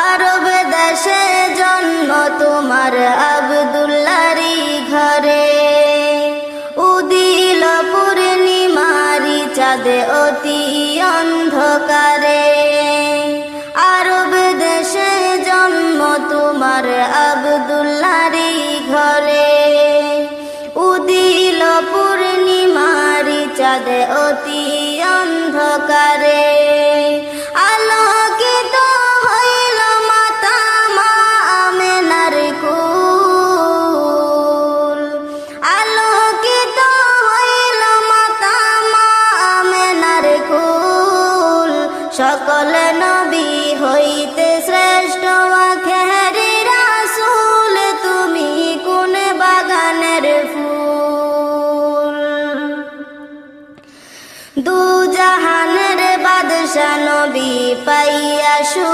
আরব দেশে জন্ম তোমার আব্দুল্লাহরই ঘরে, উদিল পূর্ণিমারি চাঁদে অতি অন্ধকারে। আরব দেশে জন্ম তোমার আব্দুল্লাহরই ঘরে, উদিল পূর্ণিমারি চাঁদে অতি অন্ধকারে। আলোকিত হইল মাতা মা আমেনার কুল, আলোকিত হইল মাতা মা আমেনার কুল। সকল নবী হইতে শ্রেষ্ঠ আখেরি রাসূল, তুমি কোন বাগানের ফুল। দু জাহানের বাদশা নবী পাইয়া